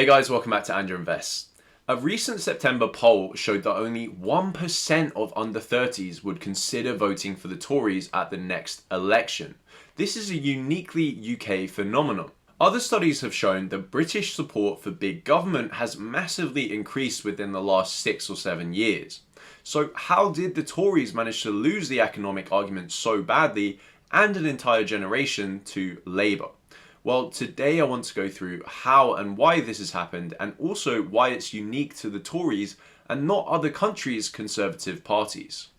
Hey guys, welcome back to Andrew Invests. A recent September poll showed that only 1% of under 30s would consider voting for the Tories at the next election. This is a uniquely UK phenomenon. Other studies have shown that British support for big government has massively increased within the last 6 or 7 years. So how did the Tories manage to lose the economic argument so badly and an entire generation to Labour? Well, today I want to go through how and why this has happened, and also why it's unique to the Tories and not other countries' conservative parties.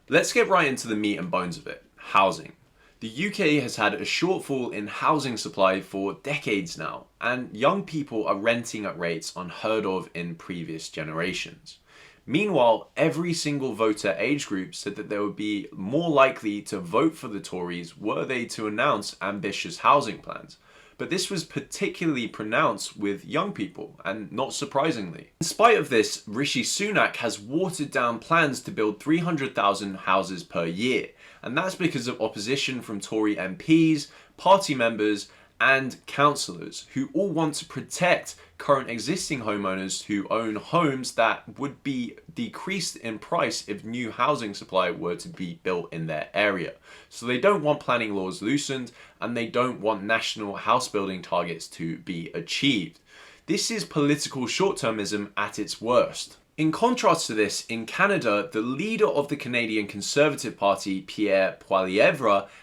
Let's get right into the meat and bones of it: housing. The UK has had a shortfall in housing supply for decades now, and young people are renting at rates unheard of in previous generations. Meanwhile, every single voter age group said that they would be more likely to vote for the Tories were they to announce ambitious housing plans. But this was particularly pronounced with young people, and not surprisingly. In spite of this, Rishi Sunak has watered down plans to build 300,000 houses per year, and that's because of opposition from Tory MPs, party members, and councillors who all want to protect current existing homeowners who own homes that would be decreased in price if new housing supply were to be built in their area. So they don't want planning laws loosened, and they don't want national house building targets to be achieved. This is political short-termism at its worst. In contrast to this, in Canada, the leader of the Canadian Conservative Party, Pierre,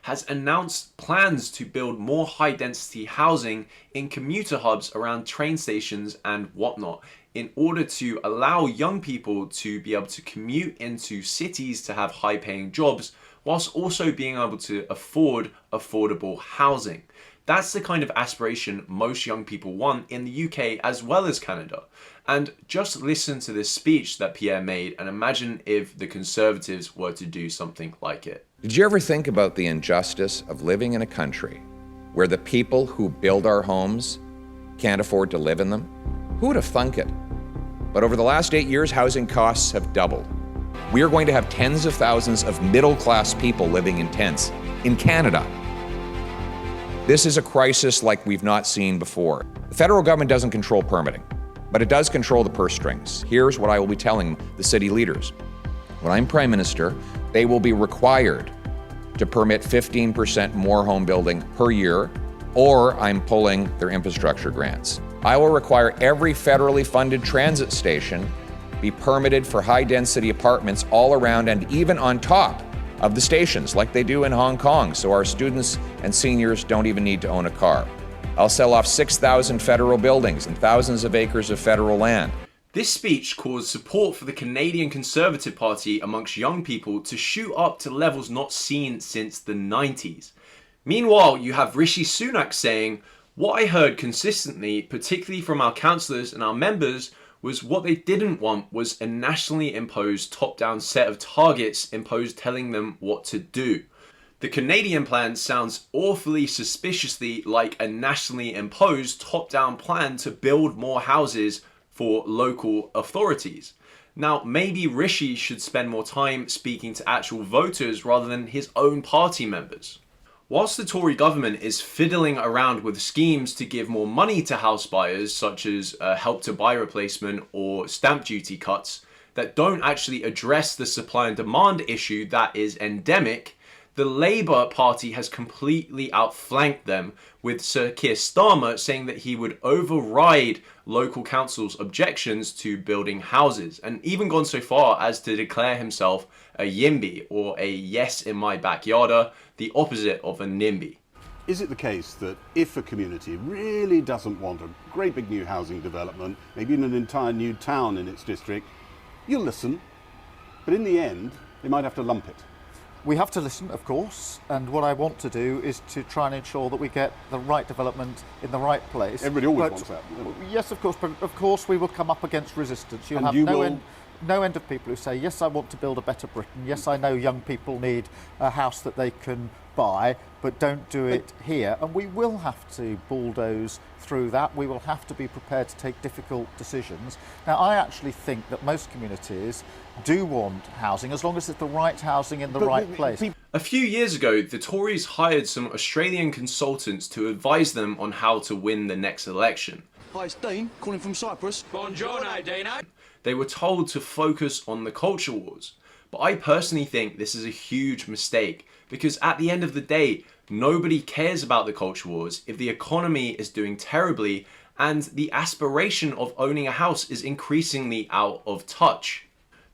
has announced plans to build more high-density housing in commuter hubs around train stations and whatnot, in order to allow young people to be able to commute into cities to have high-paying jobs, whilst also being able to afford affordable housing. That's the kind of aspiration most young people want in the UK as well as Canada. And just listen to this speech that Pierre made and imagine if the Conservatives were to do something like it. Did you ever think about the injustice of living in a country where the people who build our homes can't afford to live in them? Who would have thunk it? But over the last 8 years, housing costs have doubled. We are going to have tens of thousands of middle-class people living in tents in Canada. This is a crisis like we've not seen before. The federal government doesn't control permitting, but it does control the purse strings. Here's what I will be telling the city leaders. When I'm Prime Minister, they will be required to permit 15% more home building per year, or I'm pulling their infrastructure grants. I will require every federally funded transit station be permitted for high-density apartments all around and even on top of the stations, like they do in Hong Kong, so our students and seniors don't even need to own a car. I'll sell off 6,000 federal buildings and thousands of acres of federal land. This speech caused support for the Canadian Conservative Party amongst young people to shoot up to levels not seen since the 90s. Meanwhile, you have Rishi Sunak saying, "What I heard consistently, particularly from our councillors and our members, was what they didn't want was a nationally imposed top-down set of targets imposed telling them what to do." The Canadian plan sounds awfully suspiciously like a nationally imposed top-down plan to build more houses for local authorities. Now, maybe Rishi should spend more time speaking to actual voters rather than his own party members. Whilst the Tory government is fiddling around with schemes to give more money to house buyers, such as help to buy replacement or stamp duty cuts, that don't actually address the supply and demand issue that is endemic, the Labour Party has completely outflanked them, with Sir Keir Starmer saying that he would override local councils' objections to building houses, and even gone so far as to declare himself a YIMBY, or a yes in my backyarder, the opposite of a NIMBY. Is it the case that if a community really doesn't want a great big new housing development, maybe in an entire new town in its district, you'll listen, but in the end, they might have to lump it? We have to listen, of course, and what I want to do is to try and ensure that we get the right development in the right place. Everybody always wants that. Yes, of course, but of course we will come up against resistance. You'll have no end of people who say, yes, I want to build a better Britain. Yes, I know young people need a house that they can buy, but don't do it here. And we will have to bulldoze through that. We will have to be prepared to take difficult decisions. Now, I actually think that most communities do want housing, as long as it's the right housing in the right place. A few years ago, the Tories hired some Australian consultants to advise them on how to win the next election. Hi, it's Dean, calling from Cyprus. Buongiorno, Dino. They were told to focus on the culture wars. But I personally think this is a huge mistake, because at the end of the day, nobody cares about the culture wars if the economy is doing terribly and the aspiration of owning a house is increasingly out of touch.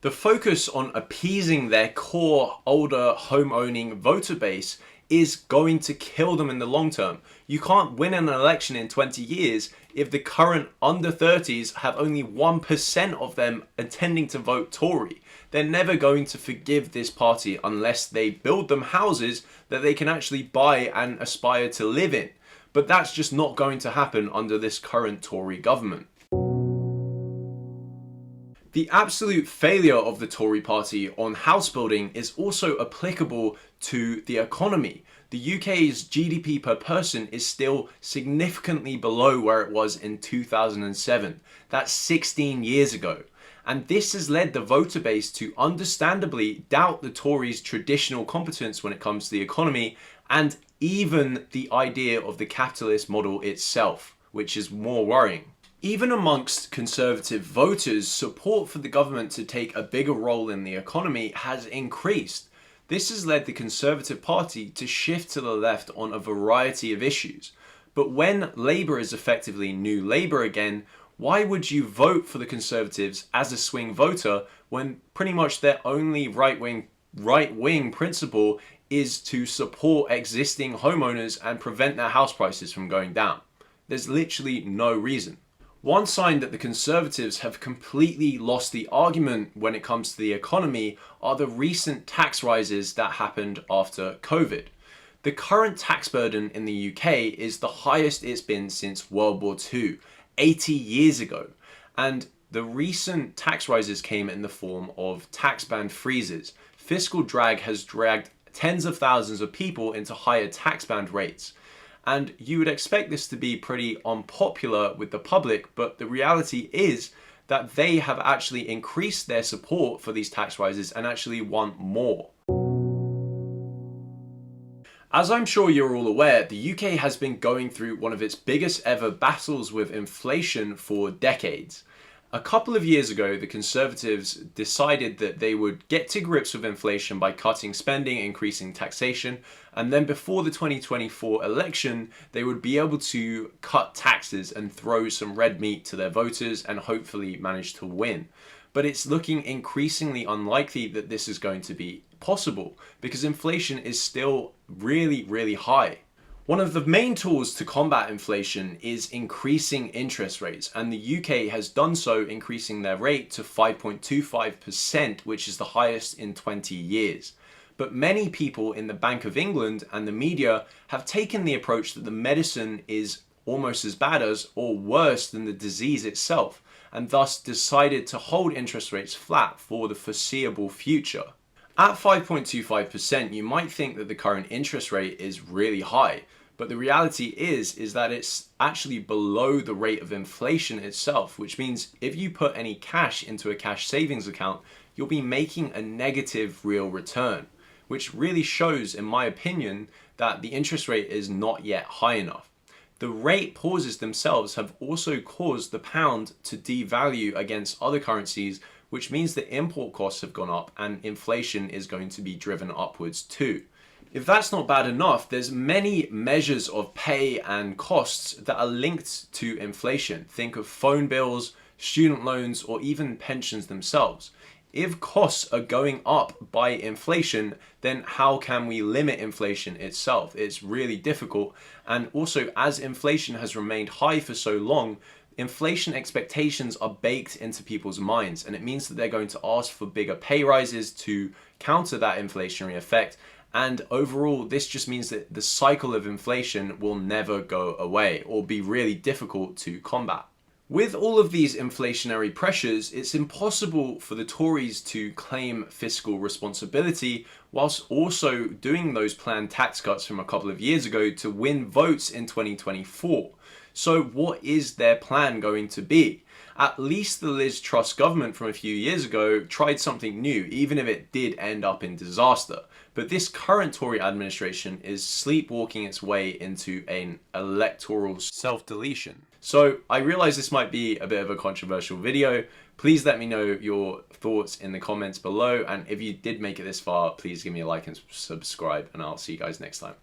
The focus on appeasing their core older home-owning voter base is going to kill them in the long term. You can't win an election in 20 years if the current under 30s have only 1% of them intending to vote Tory. They're never going to forgive this party unless they build them houses that they can actually buy and aspire to live in. But that's just not going to happen under this current Tory government. The absolute failure of the Tory party on house building is also applicable to the economy. The UK's GDP per person is still significantly below where it was in 2007. That's 16 years ago. And this has led the voter base to understandably doubt the Tories' traditional competence when it comes to the economy and even the idea of the capitalist model itself, which is more worrying. Even amongst Conservative voters, support for the government to take a bigger role in the economy has increased. This has led the Conservative Party to shift to the left on a variety of issues. But when Labour is effectively New Labour again, why would you vote for the Conservatives as a swing voter when pretty much their only right-wing principle is to support existing homeowners and prevent their house prices from going down? There's literally no reason. One sign that the Conservatives have completely lost the argument when it comes to the economy are the recent tax rises that happened after COVID. The current tax burden in the UK is the highest it's been since World War II, 80 years ago. And the recent tax rises came in the form of tax band freezes. Fiscal drag has dragged tens of thousands of people into higher tax band rates. And you would expect this to be pretty unpopular with the public, but the reality is that they have actually increased their support for these tax rises and actually want more. As I'm sure you're all aware, the UK has been going through one of its biggest ever battles with inflation for decades. A couple of years ago, the Conservatives decided that they would get to grips with inflation by cutting spending, increasing taxation, and then before the 2024 election, they would be able to cut taxes and throw some red meat to their voters and hopefully manage to win. But it's looking increasingly unlikely that this is going to be possible because inflation is still really, really high. One of the main tools to combat inflation is increasing interest rates, and the UK has done so, increasing their rate to 5.25%, which is the highest in 20 years. But many people in the Bank of England and the media have taken the approach that the medicine is almost as bad as or worse than the disease itself, and thus decided to hold interest rates flat for the foreseeable future. At 5.25%, you might think that the current interest rate is really high, but the reality is that it's actually below the rate of inflation itself, which means if you put any cash into a cash savings account, you'll be making a negative real return, which really shows, in my opinion, that the interest rate is not yet high enough. The rate pauses themselves have also caused the pound to devalue against other currencies, which means that import costs have gone up and inflation is going to be driven upwards too. If that's not bad enough, there's many measures of pay and costs that are linked to inflation. Think of phone bills, student loans, or even pensions themselves. If costs are going up by inflation, then how can we limit inflation itself? It's really difficult. And also, as inflation has remained high for so long, inflation expectations are baked into people's minds, and it means that they're going to ask for bigger pay rises to counter that inflationary effect. And overall, this just means that the cycle of inflation will never go away or be really difficult to combat. With all of these inflationary pressures, it's impossible for the Tories to claim fiscal responsibility whilst also doing those planned tax cuts from a couple of years ago to win votes in 2024. So what is their plan going to be? At least the Liz Truss government from a few years ago tried something new, even if it did end up in disaster. But this current Tory administration is sleepwalking its way into an electoral self-deletion. So I realize this might be a bit of a controversial video. Please let me know your thoughts in the comments below. And if you did make it this far, please give me a like and subscribe, and I'll see you guys next time.